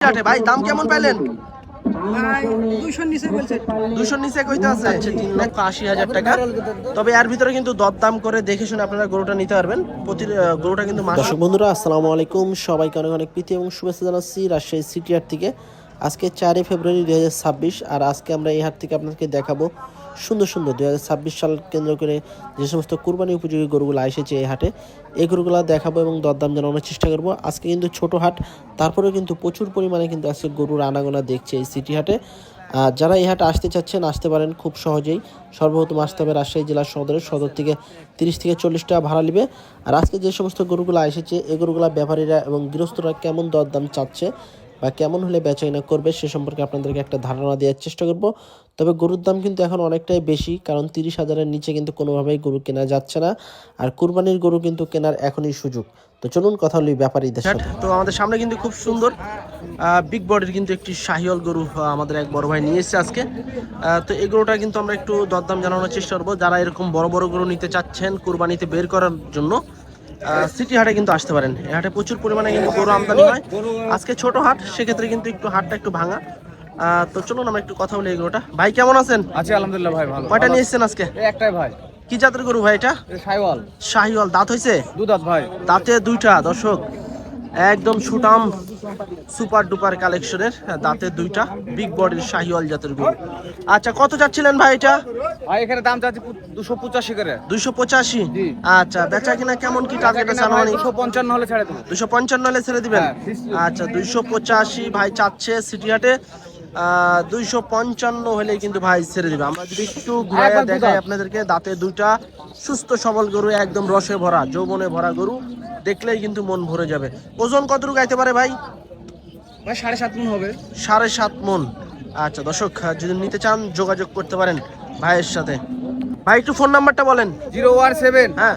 ভাই দাম কেমন পাইলেন? 200 নিচে কইতে আছে 3,80,000 টাকা। তবে এর ভিতরে কিন্তু দরদাম করে দেখে শুনে আপনারা গরুটা নিতে পারবেন। গরুটা কিন্তু দর্শক বন্ধুরা আসসালামু আলাইকুম, সবাইকে অনেক অনেক প্রীতি এবং শুভেচ্ছা জানাচ্ছি রাজশাহী সিটি হাট থেকে। আজকে 4 ফেব্রুয়ারি 2026 আর আজকে আমরা এই হাট থেকে আপনাদেরকে দেখাবো সুন্দর সুন্দর 2026 সাল কেন্দ্র করে যে সমস্ত কুরবানি উপযোগী গরুগুলো এসেছে এই হাটে, এই গরুগুলো দেখাবো এবং দরদাম জানানোর চেষ্টা করবো। আজকে কিন্তু ছোট হাট, তারপরেও কিন্তু প্রচুর পরিমাণে কিন্তু আজকে গরুর আনাগোনা দেখছে এই সিটি হাটে। যারা এই হাটে আসতে চাচ্ছেন আসতে পারেন খুব সহজেই। সর্বপ্রথম আসতে হবে রাজশাহী জেলার সদর থেকে 30 থেকে 40 টাকা ভাড়া নেবে। আর আজকে যে সমস্ত গরুগুলো এসেছে এই গরুগুলো ব্যাপারীরা এবং গৃহস্থরা কেমন দরদাম চাচ্ছে বা কেমন হলে বেচাকেনা করবে সে সম্পর্কে আপনাদেরকে একটা ধারণা দেওয়ার চেষ্টা করব। তবে গরুর দাম কিন্তু এখন অনেকটাই বেশি, কারণ 30,000-এর নিচে কিন্তু কোনোভাবেই গরু কেনা যাচ্ছে না। আর কুরবানির গরু কিন্তু কেনার এখনই সুযোগ। তো চলুন কথা বলি ব্যাপারীদের সাথে। তো আমাদের সামনে কিন্তু খুব সুন্দর বিগ বডির কিন্তু একটি শাহিওয়াল গরু আমাদের এক বড় ভাই নিয়ে এসেছে আজকে। তো এই গরুটা কিন্তু আমরা একটু দরদাম জানানোর চেষ্টা করবো। যারা এরকম বড় বড় গরু নিতে চাচ্ছেন কুরবানিতে বের করার জন্য সিটি হাটে কিন্তু আসতে পারেন। এই হাটে প্রচুর পরিমাণে কিন্তু গরু আমদানি হয়। আজকে ছোট হাট, সেক্ষেত্রে কিন্তু হাটটা একটু ভাঙা। তো চলুন আমরা একটু কথা বলি এই গরুটা। ভাই কেমন আছেন? আছি আলহামদুলিল্লাহ ভাই, ভালো। কয়টা নিয়ে এসেছেন আজকে? একটাই ভাই। কি জাতের গরু ভাই এটা? শাহিওয়াল। দাঁত হয়েছে? 2 দাঁত ভাই। দাঁতে 2টা। দর্শক একদম সুটাম সুপার ডুপার কালেকশনের দাঁতে 2টা বিগ বডির শাহিওয়াল জাতের গরু। আচ্ছা, কত চাচ্ছিলেন ভাই এটা? ভাই এখানে দাম চাচ্ছি 285 করে। 285? আচ্ছা, বেচা কিনা কেমন কি টার্গেট আছে? 255 হলে ছেড়ে দেব। 255 হলে ছেড়ে দিবেন? আচ্ছা, 285 ভাই চাচ্ছে সিটি হাটে। 255 হলেই কিন্তু ভাই ছেড়ে দিবে। আমরা যদি একটু ঘুরাইয়া দেখাই আপনাদেরকে, দাঁতে 2টা সুস্থ সবল গরু, একদম রসে ভরা যৌবনে ভরা গরু, দেখলেই কিন্তু মন ভরে যাবে। ওজন কতটুকু গাইতে পারে ভাই? ভাই 7.5 মণ হবে। 7.5 মণ। আচ্ছা দর্শক, যদি নিতে চান যোগাযোগ করতে পারেন ভাইয়ের সাথে। ভাই একটু ফোন নাম্বারটা বলেন। 017 হ্যাঁ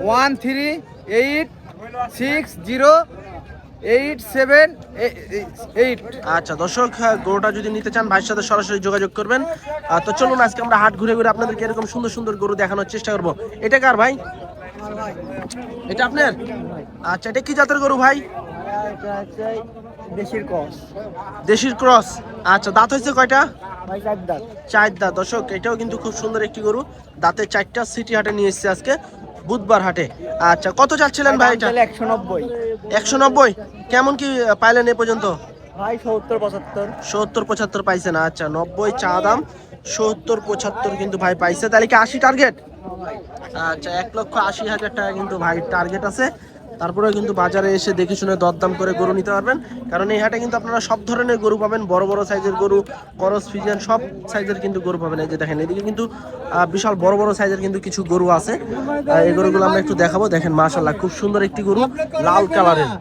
138608788। আচ্ছা দর্শক, গরুটা যদি নিতে চান ভাইয়ের সাথে সরাসরি যোগাযোগ করবেন। তো চলুন আজকে আমরা হাট ঘুরে ঘুরে আপনাদেরকে এরকম সুন্দর সুন্দর গরু দেখানোর চেষ্টা করব। এটা কার ভাই? এটা আপনার? আচ্ছা, এটা কি জাতের গরু ভাই? দেশির ক্রস। আচ্ছা, দাঁত হয়েছে কয়টা? 4 দাঁত। দর্শক এটাও কিন্তু খুব সুন্দর একটি গরু, দাঁতে 4টা। সিটি হাটে নিয়ে এসেছে আজকে বুধবার হাটে। আচ্ছা, কত চাচ্ছিলেন ভাই এটা? 190। কেমন কি পাইলেন এ পর্যন্ত? ভাই 70-75 পাইছে না? আচ্ছা, 90 চা দাম, 70-75 কিন্তু ভাই পাইছে। তাহলে কি 80 টার্গেট? আচ্ছা, 1,80,000 টাকা কিন্তু ভাই টার্গেট আছে। তারপরে কিন্তু বাজারে এসে দেখে শুনে দরদাম করে গরু নিতে পারবেন, কারণ এই হাটে কিন্তু আপনারা সব ধরনের গরু পাবেন। বড় বড় সাইজের গরু, করস ফিজিয়ান সব সাইজের কিন্তু গরু পাবেন। এই যে দেখেন, এদিকে কিন্তু বিশাল বড় বড় সাইজের কিন্তু কিছু গরু আছে। এই গরুগুলো আমরা একটু দেখাবো। দেখেন মাশাআল্লাহ, খুব সুন্দর একটি গরু, লাল কালারের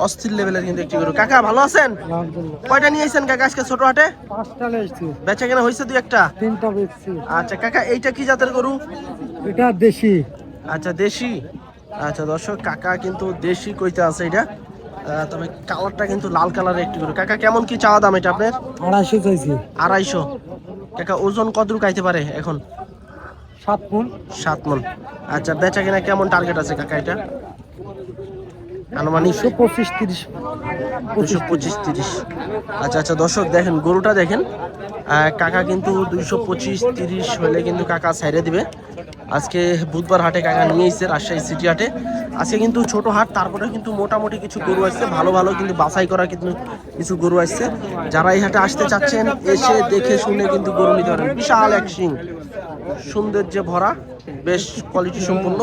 অস্থির লেভেলের কিন্তু একটি গরু। কাকা ভালো আছেন? কয়টা নিয়ে এসেছেন কাকা আজকে ছোট হাটে? 5টা নিয়েছি। বেচা কেনা হয়েছে 2-1টা? 3টা বেচছি। আচ্ছা কাকা, এইটা কি জাতের গরু? এটা দেশি। আচ্ছা, দেশি। আচ্ছা দর্শক, কাকা কিন্তু দেশি কইতে আছে এটা। তবে কালারটা কিন্তু লাল কালারের একটি গরু। কাকা কেমন কি চাওয়া দাম এটা আপনার? 250 চাইছি। 250। কাকা ওজন কতটুকু আইতে পারে এখন? 7 মণ। 7 মণ। আচ্ছা, বেচা কিনা কেমন টার্গেট আছে কাকা এটা? আনুমানিক 225-30। 225-30। আচ্ছা আচ্ছা দর্শক, দেখেন গরুটা দেখেন। কাকা কিন্তু 225-30 হলে কিন্তু কাকা ছাইড়ে দিবে। আজকে বুধবার হাটে কাকা নিয়ে এসেছে রাজশাহী সিটি হাটে। আজকে কিন্তু ছোট হাট, তারপরে কিন্তু মোটামুটি কিছু গরু আসছে, ভালো ভালো কিন্তু বাছাই করা কিন্তু কিছু গরু আসছে। যারা এই হাটে আসতে চাচ্ছেন এসে দেখে শুনে কিন্তু গরু নিতে পারেন। বিশাল এক শিং, সৌন্দর্যে ভরা, বেশ কোয়ালিটি সম্পূর্ণ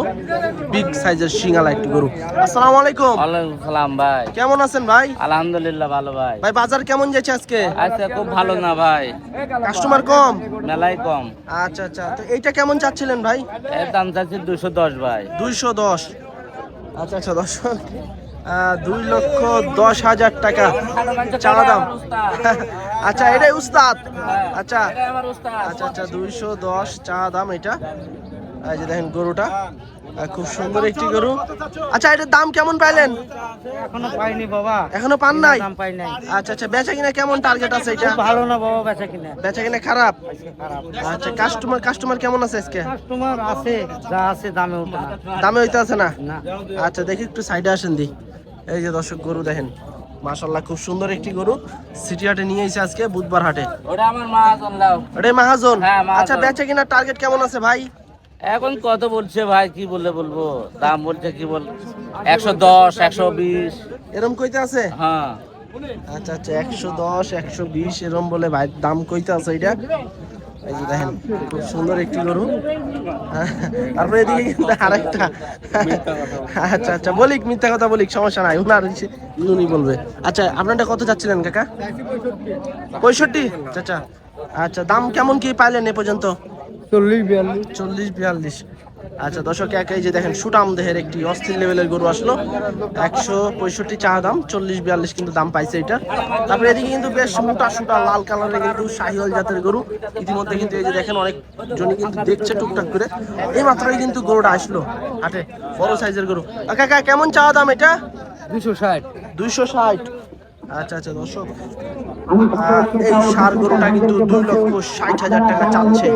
বিগ সাইজের শিঙালা একটি গরু। আসসালামু আলাইকুম। ওয়ালাইকুম সালাম ভাই। কেমন আছেন ভাই? আলহামদুলিল্লাহ ভালো ভাই। ভাই বাজার কেমন যাচ্ছে আজকে? আচ্ছা, খুব ভালো না ভাই, কাস্টমার কম? মেলাই কম। আচ্ছা আচ্ছা, তো এইটা কেমন চাচ্ছিলেন ভাই? এর দাম চাচ্ছি 210 ভাই। 210। আচ্ছা আচ্ছা দর্শক, 2,10,000 টাকা চাওয়া দাম। আচ্ছা, এটাই উস্তাদ? আচ্ছা আচ্ছা আচ্ছা, 210 চাওয়া দাম এটা। এই যে দেখেন গরুটা, খুব সুন্দর একটি গরু। আচ্ছা, এটার দাম কেমন পাইলেন? এখনো পাইনি বাবা। এখনো পান নাই? দাম পাই নাই। আচ্ছা আচ্ছা, বেচা কিনা কেমন টার্গেট আছে এটা? ভালো না বাবা বেচা কিনা। বেচা কিনা খারাপ? খারাপ। আচ্ছা, কাস্টমার কেমন আছে আজকে? কাস্টমার আছে, যা আছে দামে ওঠে না। দামে হইতে আছে না? না। আচ্ছা, দেখি একটু সাইডে আসেন দি। এই যে দর্শক গরু দেখেন, মাশাআল্লাহ খুব সুন্দর একটি গরু সিটি হাটে নিয়ে এসে আজকে বুধবার হাটে। ওটা আমার মাহাজন লাও। ওটাই মাহাজন। হ্যাঁ, মাহাজন। আচ্ছা বেচা কিনা টার্গেট কেমন আছে ভাই? এখন কত বলছে ভাই, কি বলবো, দাম বলছে কি বল 110 120 এরম কইতে আছে? হ্যাঁ। আচ্ছা আচ্ছা 110 120 এরম বলে ভাই দাম কইতে আছে এটা। এই যে দেখেন খুব সুন্দর একটি গরু। তারপরে এদিকে কিন্তু আরেকটা। আচ্ছা আচ্ছা বলিক, মিথ্যা কথা বলিক, সমস্যা নাই, উনি বলবে। আচ্ছা আপনারটা কত চাচ্ছিলেন কাকা? 65 চাচা। আচ্ছা দাম কেমন কি পাইলেন এ পর্যন্ত? 40-42। আচ্ছা দর্শক এই যে দেখেন সুটাম দেহের একটি অস্থির লেভেলের গরু আসলো। 165 চা দাম, 40-42 কিন্তু দাম পাইছে এটা। তারপরে এদিকে কিন্তু বেশ মোটা সুটা লাল কালারের কিন্তু শাহিওয়াল জাতের গরু। ইতিমধ্যে কিন্তু এই যে দেখেন অনেক জনই কিন্তু দেখছে টুকটাক করে। এই মাত্রই কিন্তু গরুটা আসলো হাটে, বড় সাইজের গরু। কাকা কেমন চা দাম এটা? 260। 260। আচ্ছা আচ্ছা দর্শক এই সার গরুটা কিন্তু 2,60,000 টাকা চাচ্ছে।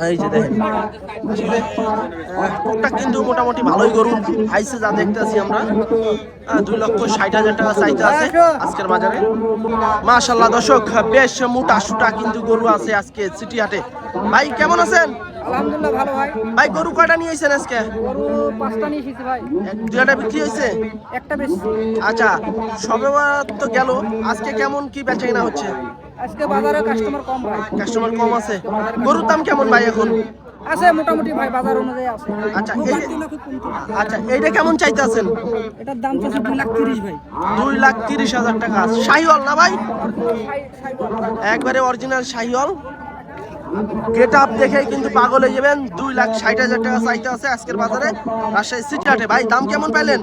এই যে দেখেন টুকটাক কিন্তু মোটামুটি ভালোই গরু আইসে যা দেখতেছি আমরা। 2,60,000 টাকা চাইতে আছে আজকের বাজারে। মাশাআল্লাহ দর্শক বেশ মোটা সুটা কিন্তু গরু আছে আজকে সিটি হাটে। ভাই কেমন আছেন? আলহামদুলিল্লাহ ভালো ভাই। ভাই গরু কয়টা নিয়ে আইছেন আজকে? গরু 5টা নিয়ে এসেছি ভাই। দুটা বিক্রি হয়েছে? একটা বেশি। আচ্ছা সবেবার তো গেল, আজকে কেমন কি বেচা কিনা হচ্ছে? আজকে বাজারে কাস্টমার কম ভাই। কাস্টমার কম আছে। গরুর দাম কেমন ভাই এখন? আছে মোটামুটি ভাই, বাজার অনুযায়ী আছে। আচ্ছা আচ্ছা এইটা কেমন চাইতেছেন? এটার দাম চাচ্ছে 2,30,000 ভাই। 2,30,000 টাকা। শাহিওয়াল না ভাই? একবারে অরিজিনাল শাহিওয়াল। গেট আপ দেখে কিন্তু পাগল হয়ে যাবেন। 2,60,000 টাকা চাইতে আছে আজকের বাজারে রাজশাহী সিটি হাটে। ভাই দাম কেমন পাইলেন?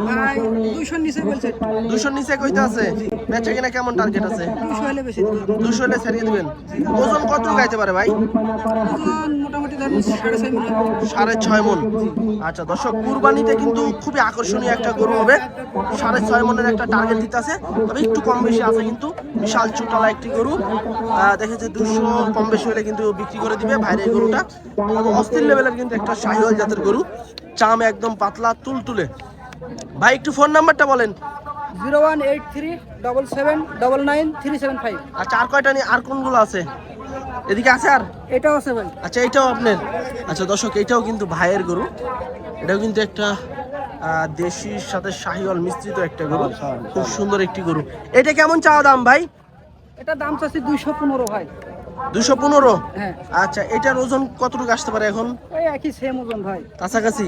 ভাই 200 নিচে বলছে। 200 নিচে কইতে আছে। বেচা কিনা কেমন টার্গেট আছে? 200 হলে বেশি। 200 হলে ছাড়িয়ে দিবেন। ওজন কত গাইতে পারে ভাই? ওজন মোটামুটি ধরুন 6.5 মণ। 6.5 মণ। আচ্ছা দর্শক কুরবানিতে কিন্তু খুবই আকর্ষণীয় একটা গরু হবে। 6.5 মণের একটা টার্গেট দিতে আছে, তবে একটু কম বেশি আছে কিন্তু। বিশাল চুটালা একটি গরু। দেখেছে 200 কম বেশি হলে কিন্তু বিক্রি করে দিবে ভাইরে এই গরুটা। অস্থির লেভেলের কিন্তু একটা শাহিওয়াল জাতের গরু, চাম একদম পাতলা তুলতুলে। ভাই একটু ফোন নাম্বারটা বলেন। 01837799375। আচ্ছা আর কয়টা নিয়ে আর কোনগুলো আছে? এদিকে আছে আর? এটাও আছে ভাই। আচ্ছা এইটাও আপনার? আচ্ছা দর্শক এইটাও কিন্তু ভাইয়ের গরু। এটাও কিন্তু একটা দেশির সাথে শাহিওয়াল মিশ্রিত একটা গরু, খুব সুন্দর একটি গরু। এটা কেমন চাওয়া দাম ভাই? এটার দাম চাচ্ছি 215 ভাই। 215? হ্যাঁ। আচ্ছা এটার ওজন কতটুকু আসতে পারে এখন? ওই একই সেম ওজন ভাই। কাছাকাছি?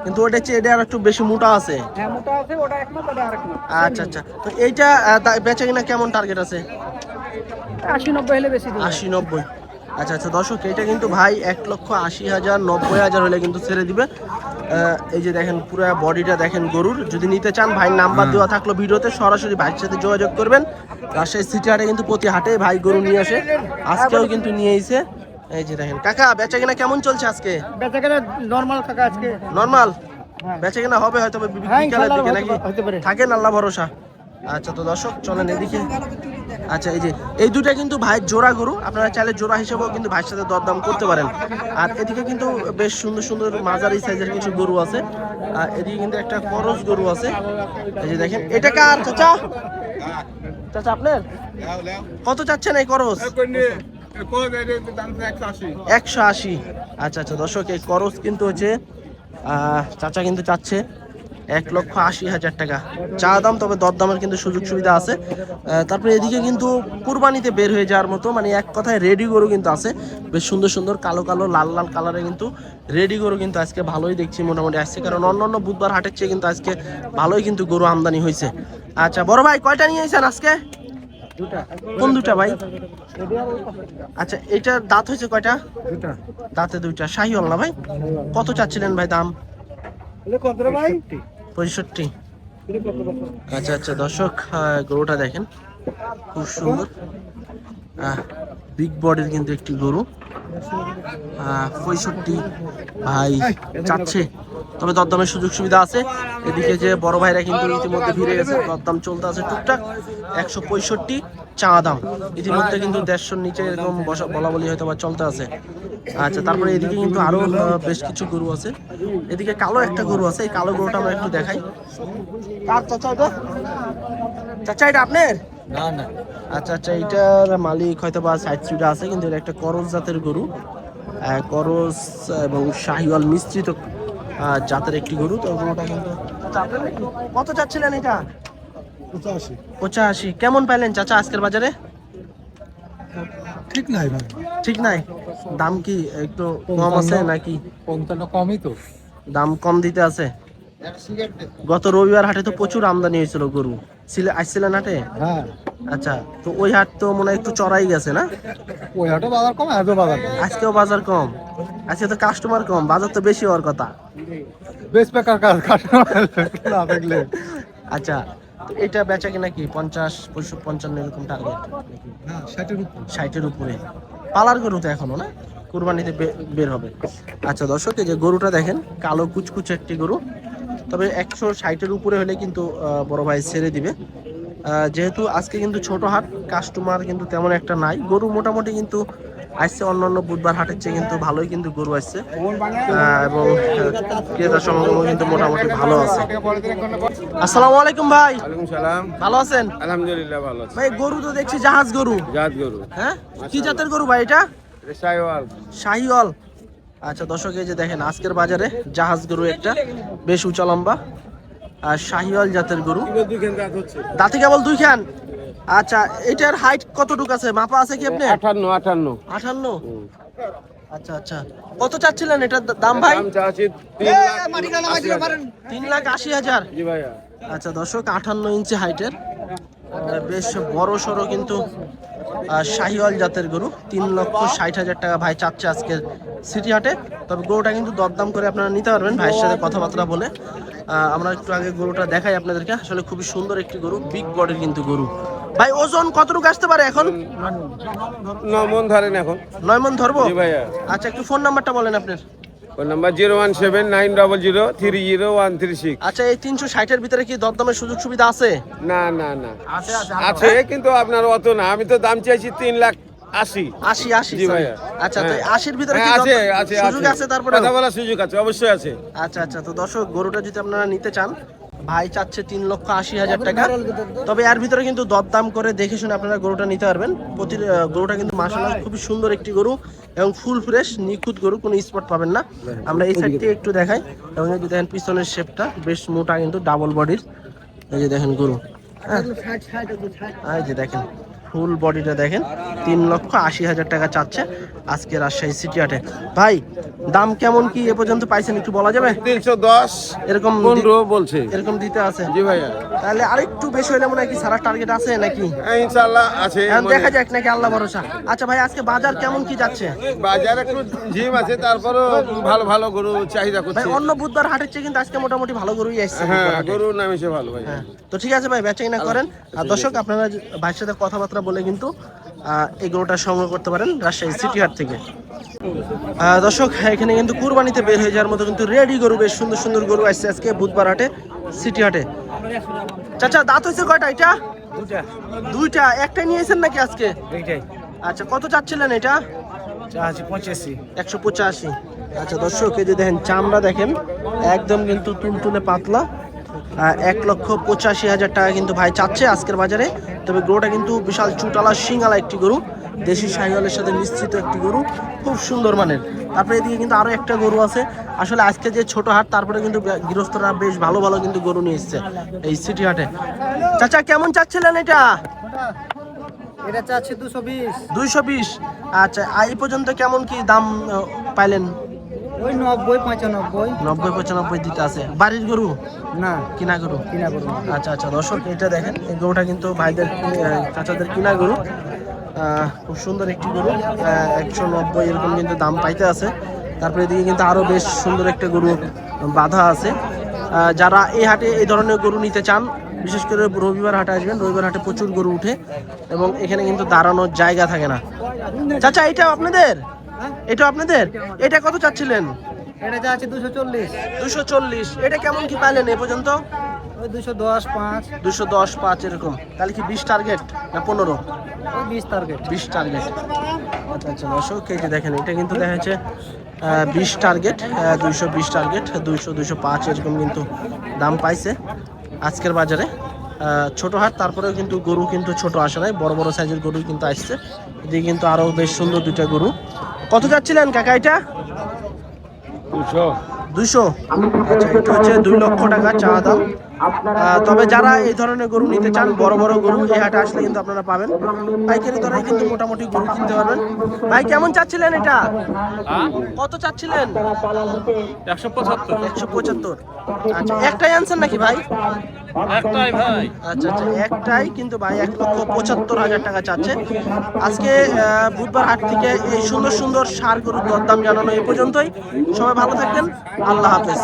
কিন্তু ওটা হচ্ছে এটা আর একটু বেশি মোটা আছে। হ্যাঁ মোটা আছে, ওটা এক মাস, ওটা আরেক মাস। আচ্ছা আচ্ছা তো এইটা বেচা কিনা কেমন টার্গেট আছে? 80-90 হলে বেশি দিই। 80-90। আচ্ছা আচ্ছা দর্শক এটা কিন্তু ভাই 1,80,000 90,000 হলে কিন্তু ছেড়ে দিবে। এই যে দেখেন পুরো বডিটা দেখেন গরুর। যদি নিতে চান ভাই নাম্বার দেওয়া থাকলো ভিডিওতে, সরাসরি ভাইয়ের সাথে যোগাযোগ করবেন। রাজশাহী সিটি হাটে কিন্তু প্রতি হাটে ভাই গরু নিয়ে আসে, আজকেও কিন্তু নিয়ে এসে। এই যে দেখেন কাকা বেচা কিনা কেমন চলছে আজকে? বেচাকেনা নরমাল কাকা আজকে। নরমাল বেচা কিনা হবে হয়তো বিকালের দিকে নাকি? হতে পারে। থাকেন আল্লাহ ভরসা। আচ্ছা তো দর্শক চলেন এদিকে। আচ্ছা এই যে এই দুটা কিন্তু ভাইয়ের জোড়া গরু, আপনারা চাইলে জোড়া হিসেবেও কিন্তু ভাইয়ের সাথে দরদাম করতে পারেন। আর এদিকে কিন্তু বেশ সুন্দর সুন্দর মাঝারি সাইজের কিছু গরু আছে। আর এদিকে কিন্তু একটা করস গরু আছে। এই যে দেখেন এটা কার চাচা? চাচা আপনার? কত চাচ্ছেন এই করস? 180। আচ্ছা আচ্ছা দর্শক এই করস কিন্তু হচ্ছে চাচা কিন্তু চাচ্ছে 1,80,000 টাকা চা দাম, তবে দরদামের কিন্তু সুযোগ সুবিধা আছে। তারপরে এদিকে কিন্তু কুরবানিতে বের হয়ে যাওয়ার মতো মানে এক কথায় রেডি গরু কিন্তু আছে, বেশ সুন্দর সুন্দর কালো কালো লাল লাল কালারে কিন্তু রেডি গরু কিন্তু আজকে ভালোই দেখছি মোটামুটি আসছে, কারণ অন্যান্য বুধবার হাটের চেয়ে কিন্তু আজকে ভালোই কিন্তু গরু আমদানি হয়েছে। আচ্ছা বড় ভাই কয়টা নিয়ে এসেছেন আজকে? কোন দুটা ভাই? আচ্ছা এইটার দাঁত হয়েছে কয়টা? দাঁতে দুইটা। শাহিওয়াল না ভাই? কত চাচ্ছিলেন ভাই দাম? 65। আচ্ছা আচ্ছা দর্শক গরুটা দেখেন খুব সুন্দর, বিগ বডির কিন্তু একটি গরু। 65 ভাই চাচ্ছে। তবে দরদামের সুযোগ সুবিধা আছে। এদিকে যে বড় ভাইরা কিন্তু ইতিমধ্যে ভিড়ে গেছে, দরদাম চলতে আছে টুকটাক। 165 চা দাম, ইতিমধ্যে কিন্তু 150-র নিচে এরকম বলা বলি হয়তো বা চলতে আছে। আচ্ছা, তারপরে এদিকে কিন্তু আরো বেশ কিছু গরু আছে। এদিকে কালো একটা গরু আছে, এই কালো গরুটা আমরা একটু দেখাই। কার চাচা এটা? চাচা এটা আপনার? না না, আচ্ছা আচ্ছা, এটার মালিক হয়তো বা সাইড সুইডা আছে, কিন্তু এটা একটা করজ জাতের গরু। করজ এবং শাহিওয়াল মিশ্রিত জাতের একটি গরু। তো গরুটা কিন্তু কত চাচ্ছিলেন এটা? 85। কেমন পাইলেন চাচা আজকের বাজারে? ঠিক নাই ভাই, ঠিক নাই। দাম কি একটু কম আছে নাকি? 55 কমই তো। দাম কম দিতে আছে। গত রবিবার হাটে তো প্রচুর আমদানি হয়েছিল গরু, আসছিলেন হাটে? হ্যাঁ, আচ্ছা, তো ওই হাট তো মনে হয় একটু চড়াই গেছে না? ওই হাটে বাজার কম, আজও বাজার কম। আজকেও বাজার কম, আজকে তো কাস্টমার কম, বাজার তো বেশি হওয়ার কথা। বেশ বেকার কাজ, কাস্টমার না দেখলে। আচ্ছা, তো এটা বেচা কিনা কি 50-55 এরকম টার্গেট? হ্যাঁ, 60-এর উপর। 60-এর উপরে। পালার গরু তো এখনো না, কুরবানিতে বের হবে। আচ্ছা দর্শক, এই যে গরুটা দেখেন, কালো কুচকুচে একটি গরু। তবে 160-এর উপরে হলে কিন্তু বড় ভাই ছেড়ে দিবে। যেহেতু আজকে কিন্তু ছোট হাট, কাস্টমার কিন্তু তেমন একটা নাই। গরু মোটামুটি কিন্তু আসছে, অন্যান্য বুধবার হাটের চেয়ে কিন্তু ভালোই কিন্তু গরু আসছে, এবং ক্রেতার সমাগম কিন্তু মোটামুটি ভালো আছে। আসসালামু আলাইকুম ভাই। ওয়ালাইকুম সালাম। ভালো আছেন? আলহামদুলিল্লাহ ভালো আছি। ভাই গরু তো দেখছি জাহাজ গরু। জাত গরু, হ্যাঁ, কি জাতের গরু ভাই এটা? এটা শাহিওয়াল। শাহিওয়াল। আচ্ছা দর্শক, এই যে দেখেন আজকের বাজারে জাহাজ গরু একটা, বেশ উঁচা লম্বা আর শাহিওয়াল জাতের গরু। দাঁতে কেবল 2 খান। আচ্ছা, এটার হাইট কতটুকু আছে, মাপা আছে কি আপনি? 58। 58। আচ্ছা আচ্ছা, কত চাচ্ছিলেন এটার দাম ভাই? দাম চাচ্ছি 3,80,000। জি ভাইয়া। আচ্ছা দর্শক, 58 ইঞ্চি হাইটের বেশ বড় সড়ো কিন্তু শাহিওয়াল জাতের গরু। 3,60,000 টাকা ভাই চাচ্ছে আজকের সিটি হাটে। তবে গরুটা কিন্তু দরদাম করে আপনারা নিতে পারবেন ভাইয়ের সাথে কথাবার্তা বলে। আমরা একটু আগে গরুটা দেখাই আপনাদেরকে, আসলে খুবই সুন্দর একটি গরু, বিগ বডির কিন্তু গরু। ভাই ওজন কতটুকু আসতে পারে এখন? 9 মণ ধরেন এখন। 9 মণ ধরবো? জি ভাইয়া। আচ্ছা, একটু ফোন নাম্বারটা বলেন আপনার। Phone number 01790030136। আচ্ছা, এই 360-এর ভিতরে কি দরদামের সুযোগ সুবিধা আছে? না না না, আছে কিন্তু আপনার অত না। আমি তো দাম চাইছি 3,80,000। 80। জি ভাইয়া। আচ্ছা, তো 80-র ভিতরে কি হ্যাঁ, আছে দরদাম- আছে সুযোগ আছে? তারপরে কথা বলার সুযোগ আছে, অবশ্যই আছে। আচ্ছা আচ্ছা, তো দর্শক গরুটা যদি আপনারা নিতে চান, ভাই চাচ্ছে 3,80,000 টাকা। তবে এর ভিতরে কিন্তু দরদাম করে দেখে শুনে আপনারা গরুটা নিতে পারবেন। গরুটা কিন্তু মাশাআল্লাহ খুবই সুন্দর একটি গরু এবং ফুল ফ্রেশ নিখুঁত গরু, কোনো স্পট পাবেন না। আমরা এই সাইড থেকে একটু দেখাই, এবং এই যে দেখেন পিছনের শেপটা বেশ মোটা কিন্তু ডাবল বডির। এই যে দেখেন গরু, হ্যাঁ এই যে দেখেন ফুল বডিটা দেখেন। 3,80,000 টাকা চাচ্ছে আজকে রাজশাহী সিটি হাটে। ভাই দাম কেমন কি এ পর্যন্ত পাইছেন একটু বলা যাবে? 310 এরকম 15 বলছে। এরকম দিতে আছে? জি ভাইয়া। তাহলে আরেকটু বেশি হলে মনে হয় কি সারা টার্গেট আছে নাকি? হ্যাঁ, ইনশাআল্লাহ আছে। এখন দেখা যাক নাকি, আল্লাহ ভরসা। আচ্ছা ভাই, আজকে বাজার কেমন কি যাচ্ছে? বাজার একটু ঝিম আছে, তারপরও ভালো ভালো গরু চাহিদা ভাই করছে। অন্য বুধবার হাটের চেয়ে কিন্তু আজকে মোটামুটি ভালো গরুই আসছে হ্যাঁ, বুধবার হাটে। গরু নামিছে ভালো ভাই। হ্যাঁ, তো ঠিক আছে ভাই, বেচাকেনা করেন। আর দর্শক আপনারা ভাইয়ের সাথে কথাবার্তা বলে কিন্তু এই গরুটা সংগ্রহ করতে পারেন রাজশাহী সিটি হাট থেকে। দর্শক এখানে কিন্তু কুরবানিতে বের হয়ে যাওয়ার মতো কিন্তু রেডি গরু, বেশ সুন্দর সুন্দর গরু আসছে আজকে বুধবার হাটে, সিটি হাটে। চাচা দাঁত হয়েছে কয়টা? এটা দুইটা। একটাই নিয়েছেন নাকি আজকে? আচ্ছা, কত চাচ্ছিলেন এটা? 185। আচ্ছা দর্শক, এই যে দেখেন চামড়া দেখেন একদম কিন্তু তুলতুলে পাতলা। 1,85,000 টাকা কিন্তু ভাই চাচ্ছে আজকের বাজারে। তবে গরুটা কিন্তু বিশাল চুটালা শিঙালা একটি গরু, দেশি শাহিওয়ালের সাথে মিশ্রিত একটি গরু, খুব সুন্দর মানের। তারপরে এদিকে কিন্তু আরো একটা গরু আছে। আসলে আজকে যে ছোট হাট, তারপরে কিন্তু গৃহস্থরা বেশ ভালো ভালো কিন্তু গরু নিয়ে এসছে এই সিটি হাটে। চাচা কেমন চাচ্ছিলেন এটা? এটা চাচ্ছি 220। 220। আচ্ছা, এই পর্যন্ত কেমন কি দাম পাইলেন? ওই 90-95। 90-95 দিতে আছে। বাড়ির গরু না, কিনা গরু? কিনা করবো। আচ্ছা আচ্ছা দর্শক, এটা দেখেন এই গরুটা কিন্তু ভাইদের চাচাদের কিনা গরু। খুব সুন্দর একটি গরু। 190 এরকম কিন্তু দাম পাইতে আছে। তারপরে এদিকে কিন্তু আরো বেশ সুন্দর একটা গরু বাঁধা আছে। যারা এই হাটে এই ধরনের গরু নিতে চান, বিশেষ করে রবিবার হাটে আসবেন। রবিবার হাটে প্রচুর গরু উঠে এবং এখানে কিন্তু দাঁড়ানোর জায়গা থাকে না। চাচা এটা আপনাদের? এটা আপনাদের? এটা কত চাচ্ছিলেন? এটা চাচ্ছি 240। 240। এটা কেমন কি পাইলেন এ পর্যন্ত? ওই 210 5। 210 5 এরকম। তাহলে কি 20 টার্গেট না 15? ওই 20 টার্গেট। 20 টার্গেট। আচ্ছা আচ্ছা দর্শক, এই যে দেখেন এটা কিন্তু দেখা যাচ্ছে 20 টার্গেট, 220 টার্গেট, 200 205 এরকম কিন্তু দাম পাইছে আজকের বাজারে। ছোট হাট, তারপরেও কিন্তু গরু কিন্তু ছোট আসে নাই, বড় বড় সাইজের গরু কিন্তু আসছে। এদিকে কিন্তু আরো বেশ সুন্দর দুইটা গরু। কত যাচ্ছিলেন কাকা এটা? 200। আচ্ছা, এটা হচ্ছে 2 লক্ষ টাকা চা দাম। তবে যারা এই ধরনের গরু নিতে চান, বড় বড় গরু, এই হাটে আসলে কিন্তু আপনারা পাবেন। পাইকারি দরে কিন্তু মোটামুটি গরু কিনতে পারবেন। ভাই কেমন চাচ্ছিলেন এটা? কত চাচ্ছিলেন? 175। আচ্ছা, একটাই আনছেন নাকি ভাই? একটাই ভাই। আচ্ছা আচ্ছা, একটাই কিন্তু ভাই 1,75,000 টাকা চাচ্ছে। আজকে বুধবার হাট থেকে এই সুন্দর সুন্দর ষাঁড় গরুর দরদাম জানানো এই পর্যন্তই। সবাই ভালো থাকবেন, আল্লাহ হাফেজ।